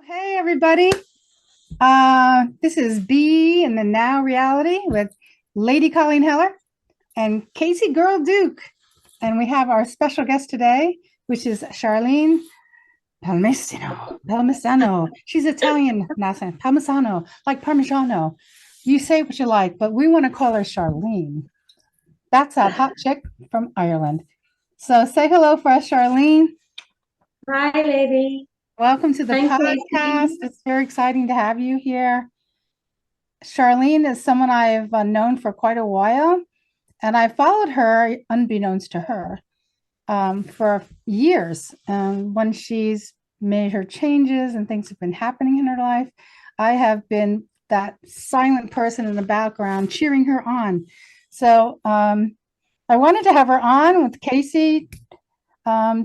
Hey, everybody. This is B in the Now Reality with Lady Colleen Heller and Casey Girl Duke. And we have our special guest today, which is Charlene Palmisano. Palmisano. She's Italian, Nasa. Palmisano, like Parmigiano. You say what you like, but we want to call her Charlene. That's that hot chick from Ireland. So say hello for us, Charlene. Hi, lady. Welcome to the I'm podcast. Casey. It's very exciting to have you here. Charlene is someone I've known for quite a while, and I followed her, unbeknownst to her, for years. When she's made her changes and things have been happening in her life, I have been that silent person in the background cheering her on. So I wanted to have her on with Casey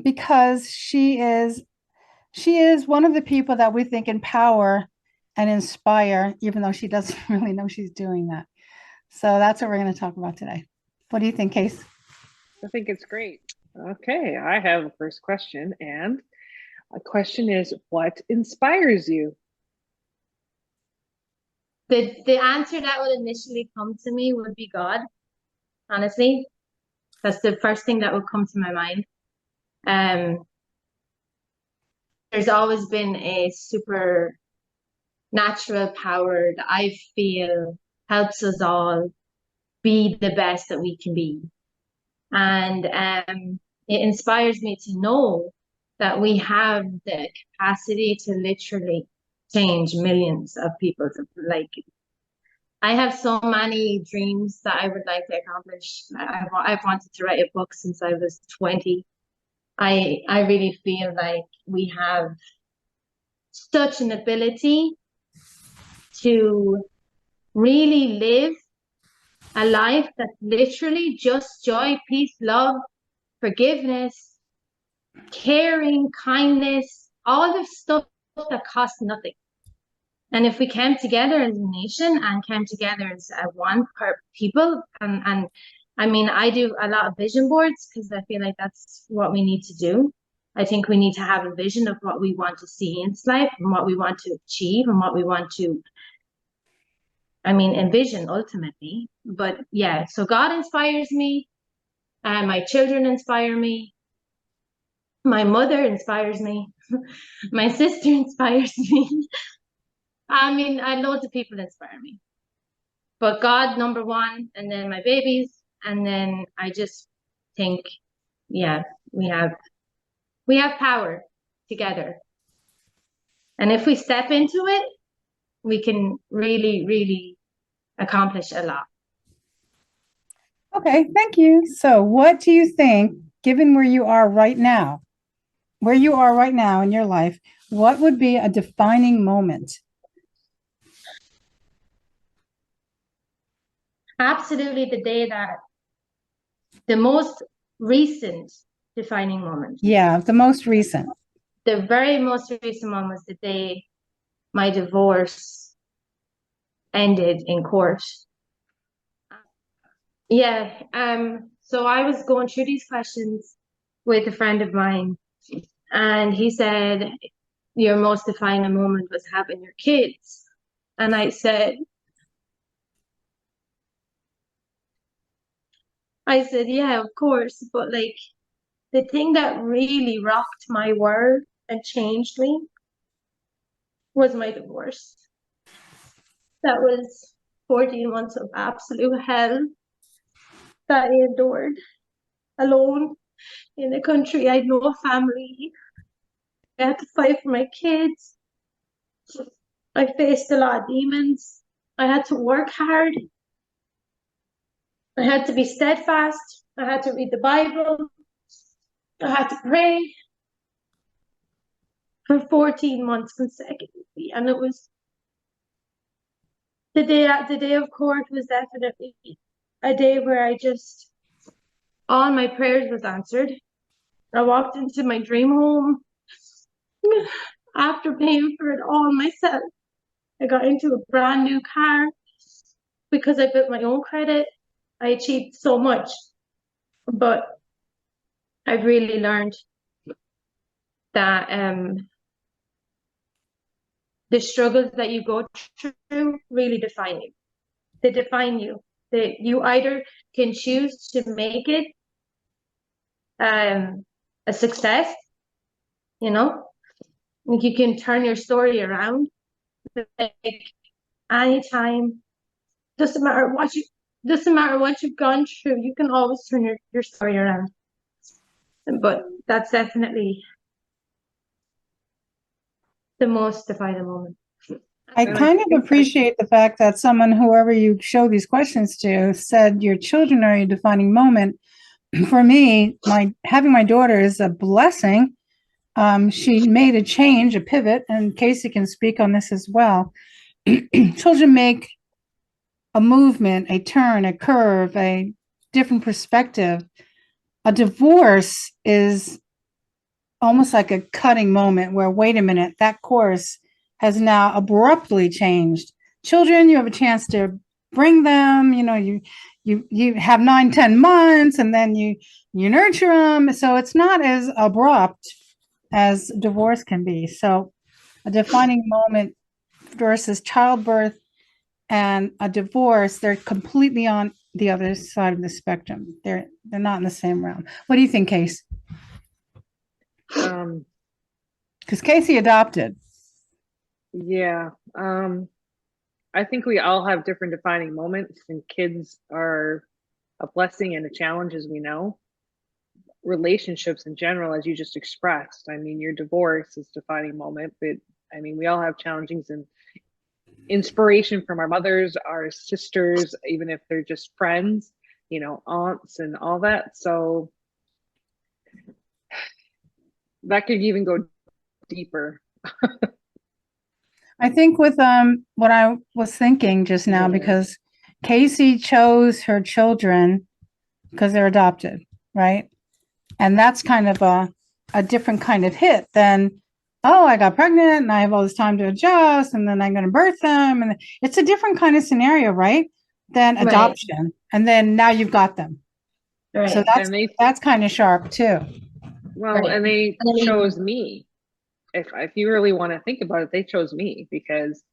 because she is one of the people that we think empower and inspire, even though she doesn't really know she's doing that. So that's what we're going to talk about today. What do you think, Case? I think it's great. Okay, I have a first question, and a question is, what inspires you? The answer that would initially come to me would be God, honestly. That's the first thing that would come to my mind. Um, there's always been a supernatural power that I feel helps us all be the best that we can be. And it inspires me to know that we have the capacity to literally change millions of people's like I have so many dreams that I would like to accomplish. I've wanted to write a book since I was 20. I really feel like we have such an ability to really live a life that's literally just joy, peace, love, forgiveness, caring, kindness, all the stuff that costs nothing. And if we came together as a nation and came together as one per people, and I mean, I do a lot of vision boards because I feel like that's what we need to do. I think we need to have a vision of what we want to see in life and what we want to achieve and what we want to, I mean, envision ultimately. But yeah, so God inspires me, and my children inspire me. My mother inspires me. My sister inspires me. I mean, loads of people inspire me. But God, number one, and then my babies, and then I just think, yeah, we have we have power together. And if we step into it, we can really, really accomplish a lot. Okay, thank you. So, what do you think, given where you are right now in your life, what would be a defining moment? Absolutely the most recent defining moment. Yeah, the most recent. The very most recent one was the day my divorce ended in court. Yeah, so I was going through these questions with a friend of mine, and he said, your most defining moment was having your kids. And I said, yeah, of course, but like the thing that really rocked my world and changed me was my divorce. That was 14 months of absolute hell that I endured alone in a country I had no family. I had to fight for my kids. I faced a lot of demons. I had to work hard. I had to be steadfast. I had to read the Bible. I had to pray for 14 months consecutively. And it was the day of court was definitely a day where all my prayers was answered. I walked into my dream home after paying for it all myself. I got into a brand new car because I built my own credit. I achieved so much, but I've really learned that the struggles that you go through really define you. They define you. You either can choose to make it a success, you know, like you can turn your story around. Like anytime, doesn't matter what you've gone through, you can always turn your story around. But that's definitely the most defining moment. I kind of appreciate the fact that someone, whoever you show these questions to, said your children are your defining moment. For me, having my daughter is a blessing. She made a change, a pivot, and Casey can speak on this as well. Children make a movement, a turn, a curve, a different perspective. A divorce is almost like a cutting moment where, wait a minute, that course has now abruptly changed. Children, you have a chance to bring them, you have 9-10 months, and then you nurture them. So it's not as abrupt as divorce can be. So a defining moment versus childbirth and a divorce, they're completely on the other side of the spectrum. They're not in the same realm. What do you think, Case? Because Casey adopted. Yeah. I think we all have different defining moments, and kids are a blessing and a challenge, as we know. Relationships in general, as you just expressed, I mean, your divorce is a defining moment, but I mean, we all have challenges and inspiration from our mothers, our sisters, even if they're just friends, aunts and all that. So that could even go deeper. I think with what I was thinking just now, because Casey chose her children because they're adopted, right? And that's kind of a different kind of hit than, oh, I got pregnant and I have all this time to adjust and then I'm going to birth them. And it's a different kind of scenario, right? Than adoption. Right. And then now you've got them. Right. So that's kind of sharp too. Well, right. And they chose me. If you really want to think about it, they chose me because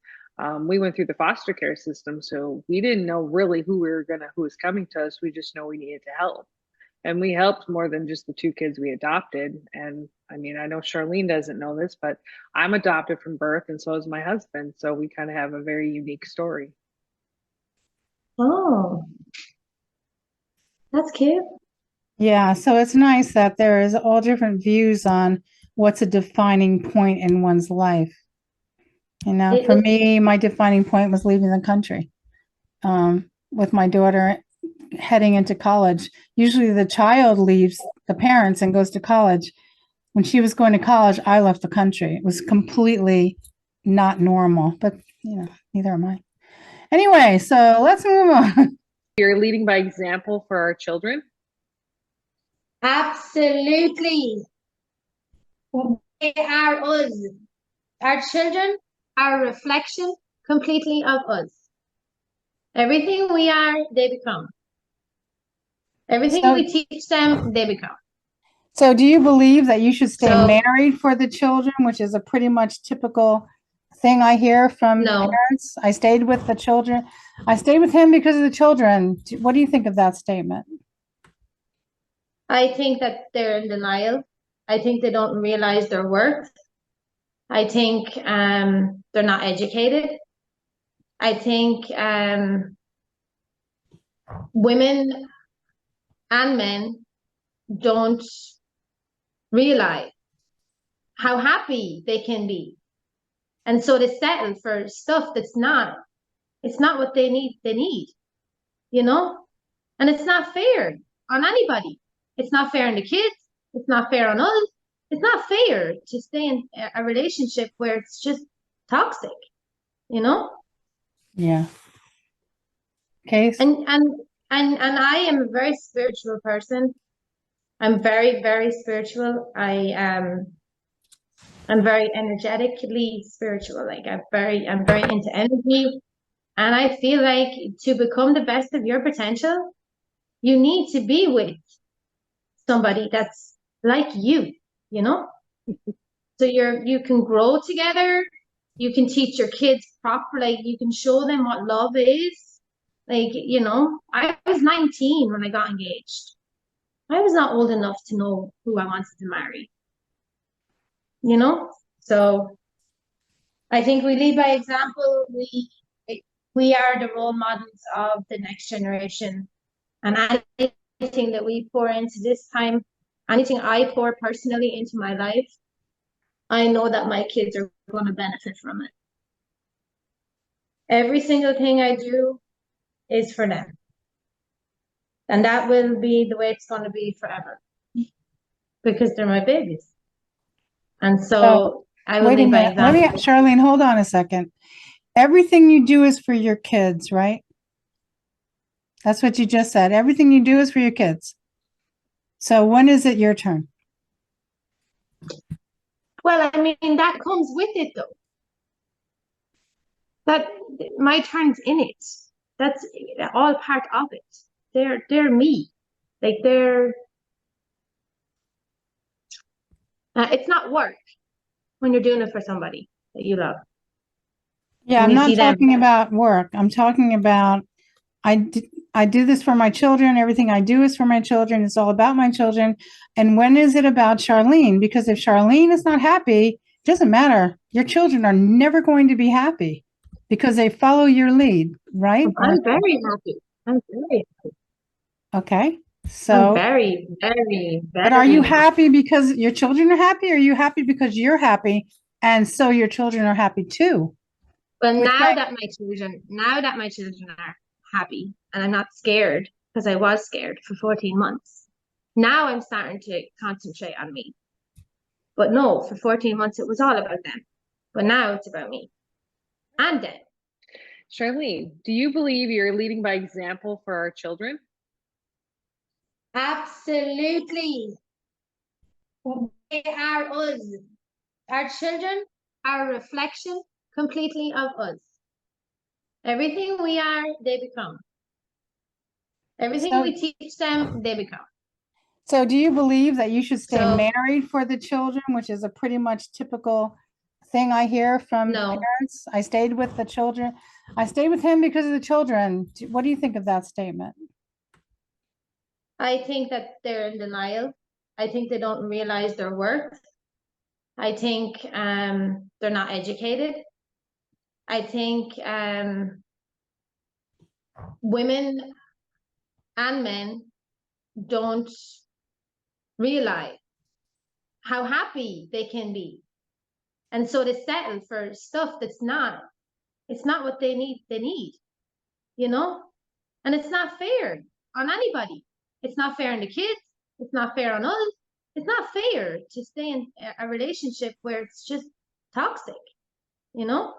we went through the foster care system. So we didn't know really who was coming to us. We just know we needed to help. And we helped more than just the 2 kids we adopted. And I mean, I know Charlene doesn't know this, but I'm adopted from birth, and so is my husband. So we kind of have a very unique story. Oh, that's cute. Yeah, so it's nice that there is all different views on what's a defining point in one's life. For me, my defining point was leaving the country with my daughter heading into college. Usually the child leaves the parents and goes to college. When she was going to college, I left the country. It was completely not normal, but neither am I. Anyway, so let's move on. You're leading by example for our children? Absolutely. They are us. Our children are a reflection completely of us. Everything we are, they become. Everything we teach them, they become. So do you believe that you should stay married for the children, which is a pretty much typical thing I hear from parents? I stayed with the children. I stayed with him because of the children. What do you think of that statement? I think that they're in denial. I think they don't realize their worth. I think they're not educated. I think women and men don't realize how happy they can be. And so they settle for stuff it's not what they need, And it's not fair on anybody. It's not fair on the kids. It's not fair on us. It's not fair to stay in a relationship where it's just toxic, Yeah. Okay. And I am a very spiritual person. I'm very, very spiritual. I'm very energetically spiritual. Like I'm very into energy. And I feel like to become the best of your potential, you need to be with somebody that's like you, So you can grow together, you can teach your kids proper, like you can show them what love is. Like, I was 19 when I got engaged. I was not old enough to know who I wanted to marry, you know? So I think we lead by example. We are the role models of the next generation. And anything that we pour into this time, anything I pour personally into my life, I know that my kids are going to benefit from it. Every single thing I do is for them. And that will be the way it's going to be forever because they're my babies. And so I will Wait a lead by minute. Let me, example. Charlene, hold on a second. Everything you do is for your kids, right? That's what you just said. Everything you do is for your kids. So when is it your turn? Well, I mean, that comes with it though. That my turn's in it. That's all part of it. They're me. Like it's not work when you're doing it for somebody that you love. Yeah, And I'm you not see them. talking about work. I'm talking about I do this for my children. Everything I do is for my children. It's all about my children. And when is it about Charlene? Because if Charlene is not happy, it doesn't matter. Your children are never going to be happy because they follow your lead, right? I'm very happy. I'm very happy. Okay. I'm So, very, very, but are you very happy because your children are happy? Or are you happy because you're happy and so your children are happy too? But Which now way? that my children are happy and I'm not scared because I was scared for 14 months. Now I'm starting to concentrate on me. But no, for 14 months it was all about them. But now it's about me and them. Charlene, do you believe you're leading by example for our children? Absolutely. They are us. Our children are a reflection completely of us. Everything we are, they become. Everything So, we teach them, they become. so do you believe that you should stay So, married for the children, which is a pretty much typical thing I hear from no, parents? I stayed with the children. I stayed with him because of the children. What do you think of that statement? I think that they're in denial. I think they don't realize their worth. I think they're not educated. I think women and men don't realize how happy they can be. And so they settle for stuff it's not what they need, you know? And it's not fair on anybody. It's not fair on the kids. It's not fair on us. It's not fair to stay in a relationship where it's just toxic, you know?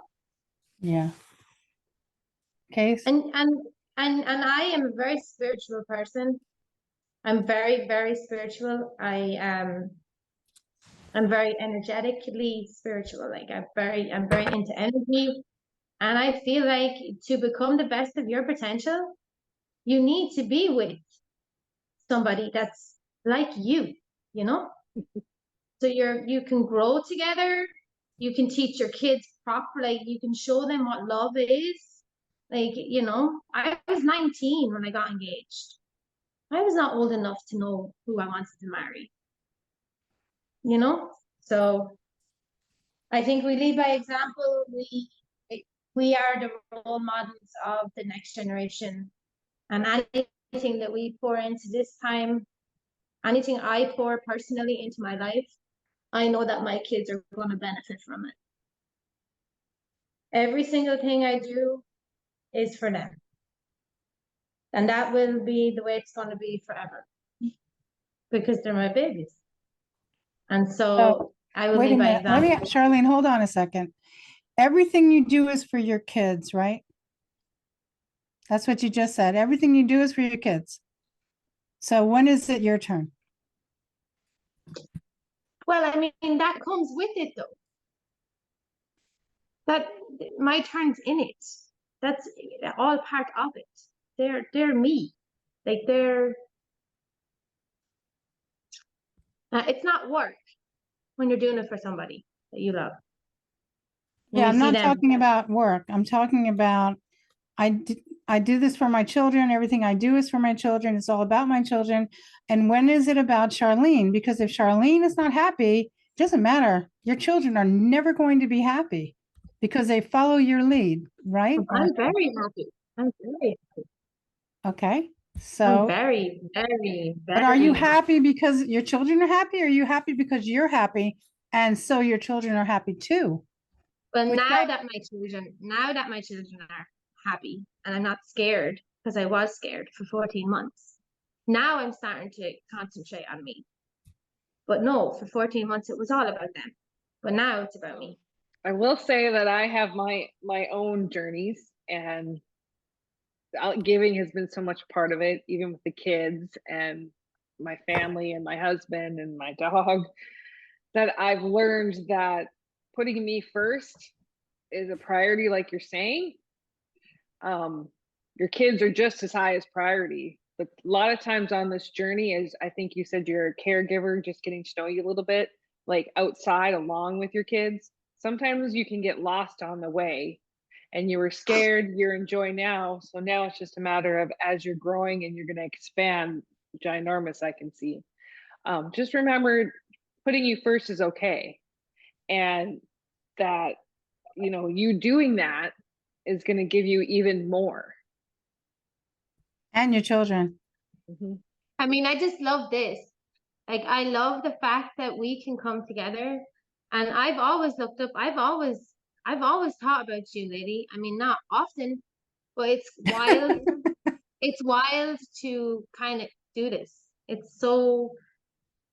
Yeah. Case. And I am a very spiritual person. I'm very, very spiritual. I'm very energetically spiritual. Like I'm very into energy. And I feel like to become the best of your potential, you need to be with somebody that's like you know? So you can grow together, you can teach your kids proper, like you can show them what love is. Like, I was 19 when I got engaged. I was not old enough to know who I wanted to marry, you know? So I think we lead by example. We are the role models of the next generation. And anything that we pour into this time, anything I pour personally into my life, I know that my kids are going to benefit from it. Every single thing I do is for them. And that will be the way it's going to be forever because they're my babies. And so I will Wait a lead by minute. Let example. me, Charlene, hold on a second. Everything you do is for your kids, right? That's what you just said. Everything you do is for your kids. So when is it your turn? Well, I mean, that comes with it though. That my turn's in it. That's all part of it. They're me. Like it's not work when you're doing it for somebody that you love. Yeah, we I'm see not them. talking about work. I'm talking about I do this for my children. Everything I do is for my children. It's all about my children. And when is it about Charlene? Because if Charlene is not happy, it doesn't matter. Your children are never going to be happy because they follow your lead, right? I'm very happy. I'm very, Okay. I'm So, very, very, but are you very. happy because your children are happy? Or are you happy because you're happy and so your children are happy too? But Which now one? that my children are happy and I'm not scared because I was scared for 14 months. Now I'm starting to concentrate on me. But no, for 14 months it was all about them. But now it's about me. I will say that I have my own journeys, and giving has been so much part of it, even with the kids and my family and my husband and my dog, that I've learned that putting me first is a priority, like you're saying. Your kids are just as high as priority, but a lot of times on this journey, as I think you said, you're a caregiver, just getting to know you a little bit, like outside along with your kids. Sometimes you can get lost on the way, and you were scared, you're enjoying now. So now it's just a matter of, as you're growing and you're going to expand ginormous, I can see. Just remember, putting you first is okay. And that, you doing that is going to give you even more. And your children. Mhm. I mean, I just love this. Like, I love the fact that we can come together. And I've always looked up, I've always thought about you, lady. I mean, not often, but it's wild. It's wild to kind of do this. It's so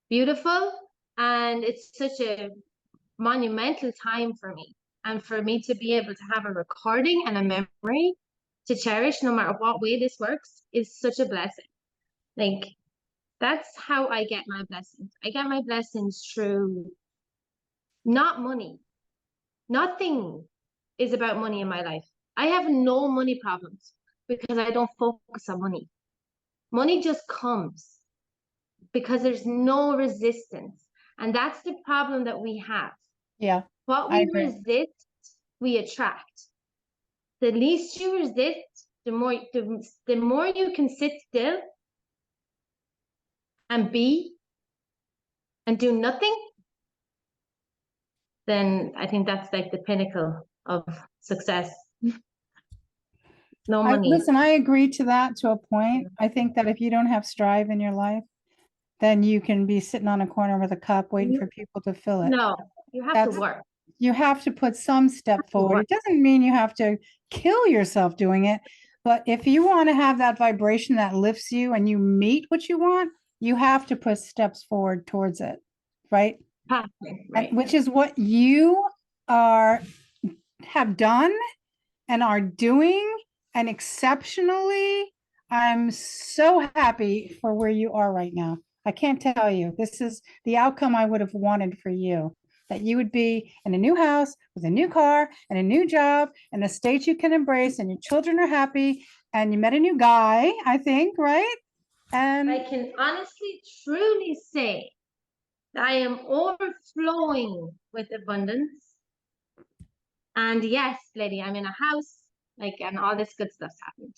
beautiful and it's such a monumental time for me. And for me to be able to have a recording and a memory to cherish no matter what way this works is such a blessing. Like, that's how I get my blessings. I get my blessings through not money. Nothing is about money in my life. I have no money problems because I don't focus on money. Money just comes because there's no resistance. And that's the problem that we have. Yeah, What I we agree. resist, we attract. The least you resist, the more you can sit still and be and do nothing, then I think that's like the pinnacle of success. No money. Listen, I agree to that to a point. I think that if you don't have strive in your life, then you can be sitting on a corner with a cup waiting for people to fill it. No, you have to That's work. you have to put some step forward. work. It doesn't mean you have to kill yourself doing it, but if you want to have that vibration that lifts you and you meet what you want, you have to put steps forward towards it, right? Right. And which is what you have done and are doing, and exceptionally, I'm so happy for where you are right now. I can't tell you, this is the outcome I would have wanted for you, that you would be in a new house with a new car and a new job and a state you can embrace, and your children are happy, and you met a new guy, I think, right? And I can honestly, truly say that I am overflowing with abundance. And yes, lady, I'm in a house, like, and all this good stuff's happened.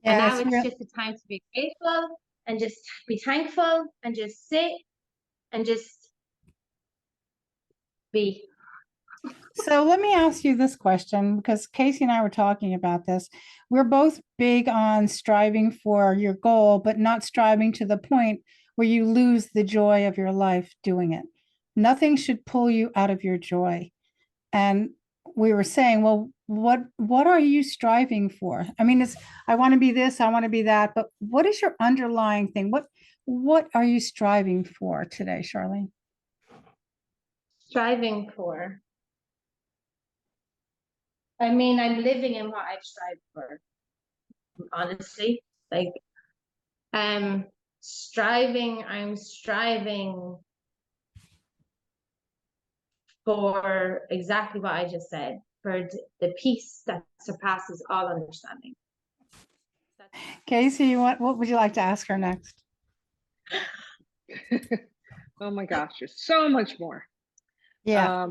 And now yes, it's just a time to be grateful and just be thankful and just sit and just be. so let me ask you this question, because Casey and I were talking about this. We're both big on striving for your goal, but not striving to the point where you lose the joy of your life doing it. Nothing should pull you out of your joy. And we were saying, well, what are you striving for? I mean, it's I want to be this, I want to be that, but what is your underlying thing? What are you striving for today, Charlene? Striving for. I mean, I'm living in what I've strived for, honestly. Like, I'm striving for exactly what I just said, for the peace that surpasses all understanding. Casey, what would you like to ask her next? Oh my gosh, there's so much more. Yeah.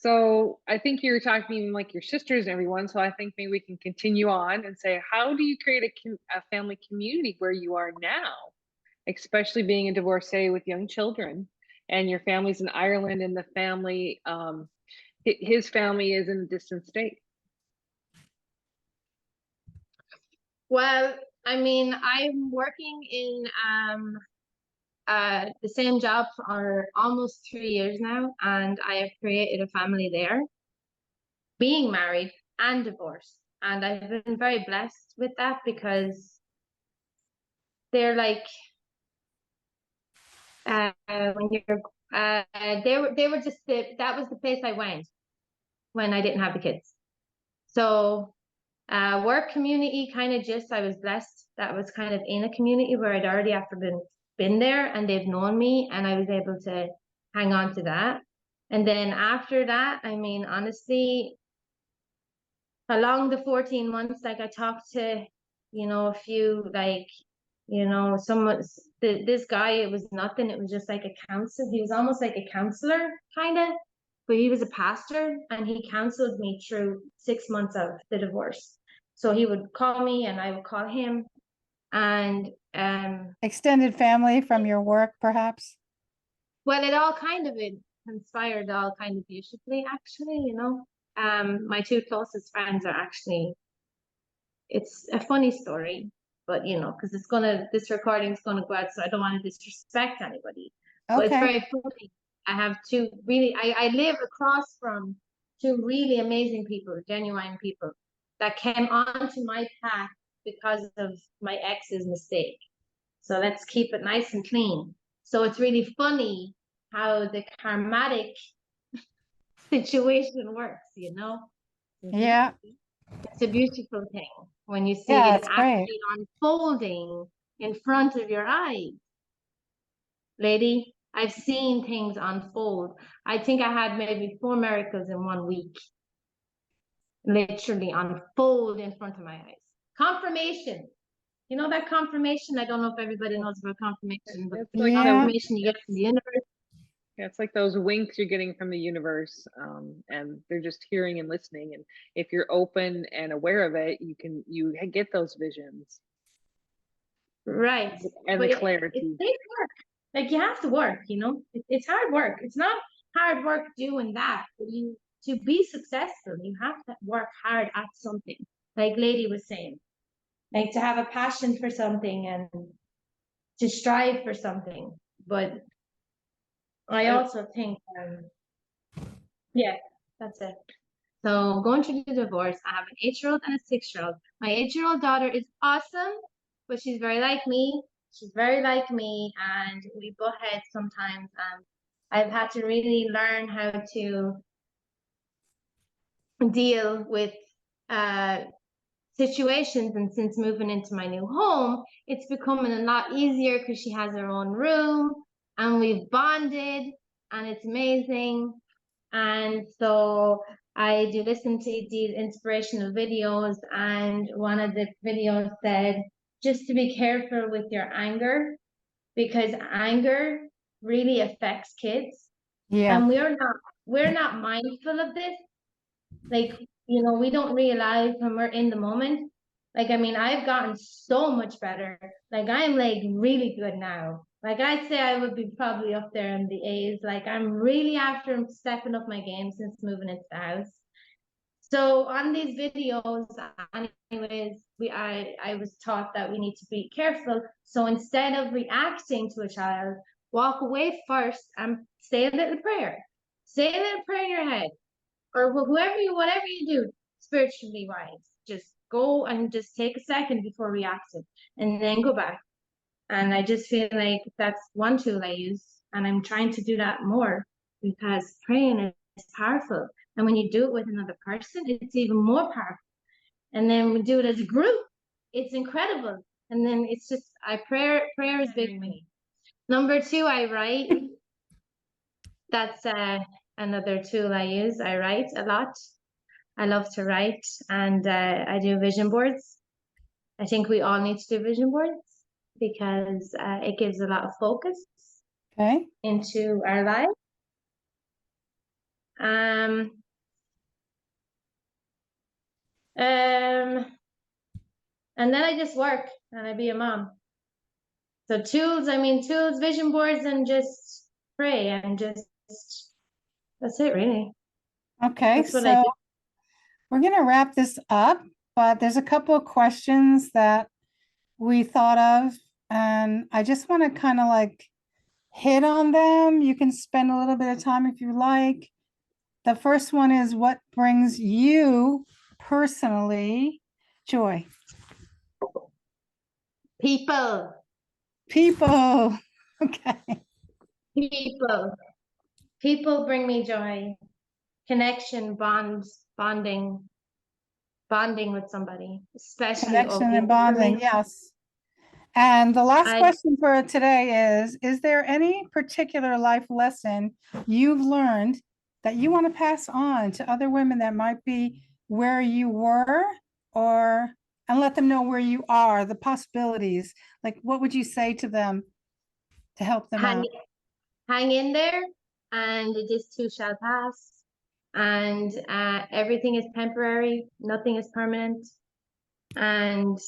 So I think you're talking like your sisters and everyone. So I think maybe we can continue on and say, how do you create a family community where you are now, especially being a divorcee with young children, and your family's in Ireland, and the family, his family is in a distant state. Well, I mean, I'm working in the same job for almost 3 years now, and I have created a family there, being married and divorced. And I've been very blessed with that because they're like, when you're, they were just that was the place I went when I didn't have the kids. So, work community kind of just, I was blessed that I was kind of in a community where I'd already after been there and they've known me, and I was able to hang on to that. And then after that, I mean, honestly, along the 14 months, like I talked to, a few, like, this guy, it was nothing. It was just like a counselor. He was almost like a counselor, kind of, but he was a pastor, and he counseled me through 6 months of the divorce. So he would call me and I would call him, and Extended family from your work, perhaps? well, it conspired all kind of beautifully, actually, my two closest friends are actually, it's a funny story, but because this recording's gonna go out, so I don't want to disrespect anybody. But it's Okay. very funny. I have I live across from two really amazing people, genuine people that came onto my path because of my ex's mistake. So let's keep it nice and clean. So it's really funny how the karmatic situation works, Yeah. It's a beautiful thing when you see Yeah, it it's great. actually unfolding in front of your eyes. Lady, I've seen things unfold. I think I had maybe 4 miracles in 1 week, literally unfold in front of my eyes. Confirmation. You know that confirmation? I don't know if everybody knows about confirmation, but It's the like confirmation you get from the universe. Yeah, it's like those winks you're getting from the universe, and they're just hearing and listening. And if you're open and aware of it, you get those visions. Right. And But the clarity. it takes work. Like you have to work, it's hard work. It's not hard work doing that, but to be successful, you have to work hard at something. Like Lady was saying, like to have a passion for something and to strive for something. But I also think, yeah, that's it. So going through the divorce, I have an 8-year-old and a 6-year-old. My 8-year-old daughter is awesome, but she's very like me. She's very like me, and we butt heads sometimes. And I've had to really learn how to deal with situations. And since moving into my new home, it's becoming a lot easier because she has her own room, and we've bonded, and it's amazing. And so I do listen to these inspirational videos, and one of the videos said just to be careful with your anger, because anger really affects kids. Yeah. And we're not mindful of this. Like, we don't realize when we're in the moment. Like, I mean, I've gotten so much better. Like, I'm like really good now. Like, I'd say I would be probably up there in the A's. Like, I'm really after stepping up my game since moving into the house. So on these videos, anyways, I was taught that we need to be careful. So instead of reacting to a child, walk away first and say a little prayer. Say a little prayer in your head, or whatever you do spiritually wise. Just go and just take a second before reacting, and then go back. And I just feel like that's one tool I use, and I'm trying to do that more because praying is powerful. And when you do it with another person, it's even more powerful. And then we do it as a group, it's incredible. And then it's just prayer is big for me. Number 2, I write. That's another tool I use. I write a lot. I love to write, and I do vision boards. I think we all need to do vision boards because it gives a lot of focus Okay. into our lives. And then I just work and I be a mom. So tools, vision boards, and just pray and just that's it really. Okay, That's what I so do. we're going to wrap this up, but there's a couple of questions that we thought of, and I just want to kind of like hit on them. You can spend a little bit of time if you like. The first one is, what brings you personally joy? People. People. Okay. People bring me joy. Connection, bonding with somebody, especially Connection and people. bonding. Yes. And the last I- question for today is there any particular life lesson you've learned that you want to pass on to other women that might be where you were, and let them know where you are, the possibilities? Like, what would you say to them to help them out? hang in there, and this too shall pass. And everything is temporary, nothing is permanent. And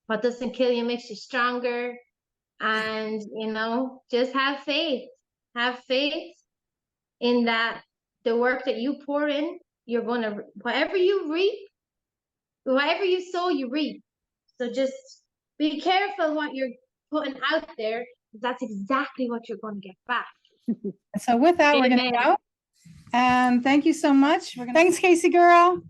what doesn't kill you makes you stronger. And just have faith. Have faith in that the work that you pour in, you're gonna whatever you reap, whatever you sow, you reap. So just be careful what you're putting out there. That's exactly what you're going to get back. So with that, we're going Amen. to go. And thank you so much. Thanks, Casey girl.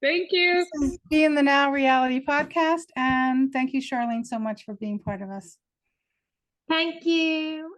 Thank you. This is Be in the Now Reality Podcast. And thank you, Charlene, so much for being part of us. Thank you.